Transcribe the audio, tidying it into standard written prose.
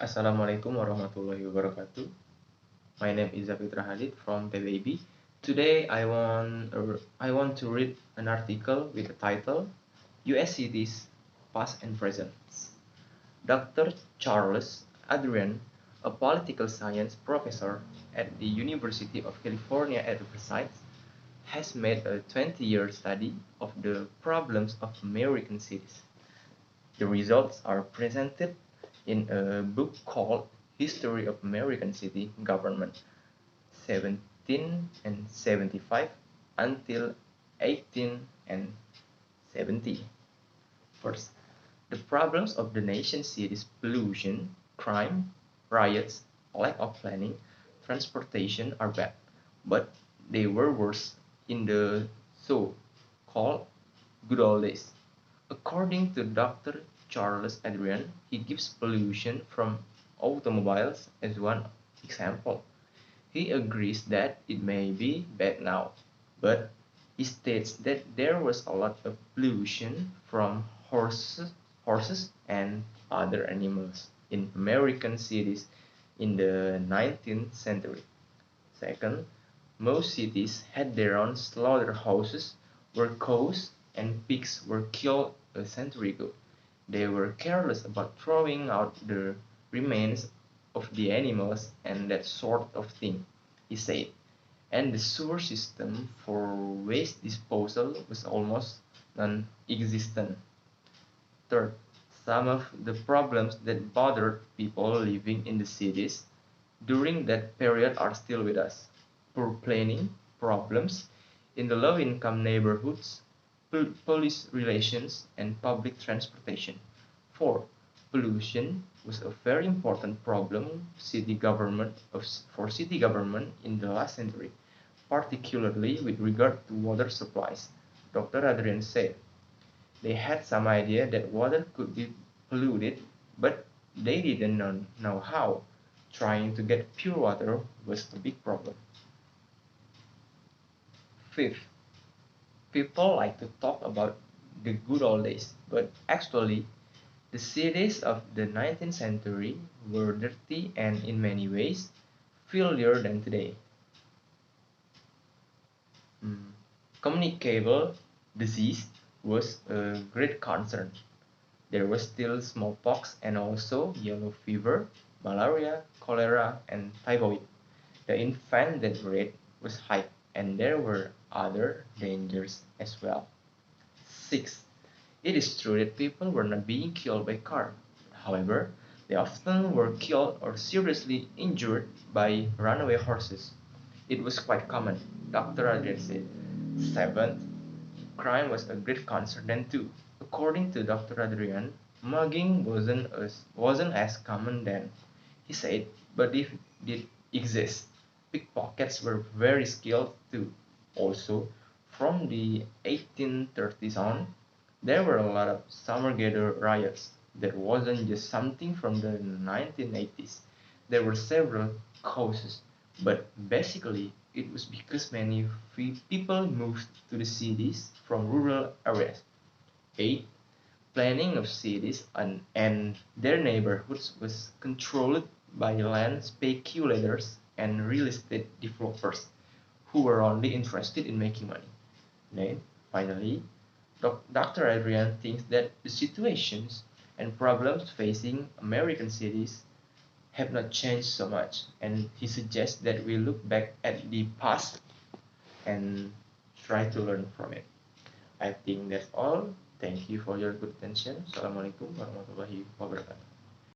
Assalamualaikum warahmatullahi wabarakatuh. My name is Zavitra Haddid from PBB. Today I want to read an article with the title US Cities Past and Present. Dr. Charles Adrian, a political science professor at the University of California at Riverside, has made a 20-year study of the problems of American cities. The results are presented in a book called History of American City Government, 1775 until 1870. First, the problems of the nation's cities: pollution, crime, riots, lack of planning, transportation are bad, but they were worse in the so-called good old days. According to Doctor Charles Adrian, he gives pollution from automobiles as one example. He agrees that it may be bad now, but he states that there was a lot of pollution from horses and other animals in American cities in the 19th century. Second, most cities had their own slaughterhouses where cows and pigs were killed a century ago. They were careless about throwing out the remains of the animals and that sort of thing, he said, and the sewer system for waste disposal was almost non-existent. Third, some of the problems that bothered people living in the cities during that period are still with us: poor planning, problems in the low-income neighborhoods, police relations, and public transportation. 4. Pollution was a very important problem for city government in the last century, particularly with regard to water supplies. Dr. Adrian said they had some idea that water could be polluted, but they didn't know how. Trying to get pure water was a big problem. Fifth, people like to talk about the good old days, but actually, the cities of the 19th century were dirty and in many ways filthier than today. Mm. Communicable disease was a great concern. There was still smallpox and also yellow fever, malaria, cholera, and typhoid. The infant death rate was high, and there were other dangers as well. 6. It is true that people were not being killed by car. However, they often were killed or seriously injured by runaway horses. It was quite common, Dr. Adrian said. 7th, crime was a great concern then too. According to Dr. Adrian, mugging wasn't as common then. He said, but if it did exist, pickpockets were very skilled too. Also, from the 1830s on, there were a lot of summer gather riots. That wasn't just something from the 1980s. There were several causes, but basically it was because many people moved to the cities from rural areas. 8. Planning of cities and their neighborhoods was controlled by land speculators and real estate developers who were only interested in making money. Then, finally, Doctor Adrian thinks that the situations and problems facing American cities have not changed so much, and he suggests that we look back at the past and try to learn from it. I think that's all. Thank you for your good attention. Assalamualaikum warahmatullahi wabarakatuh.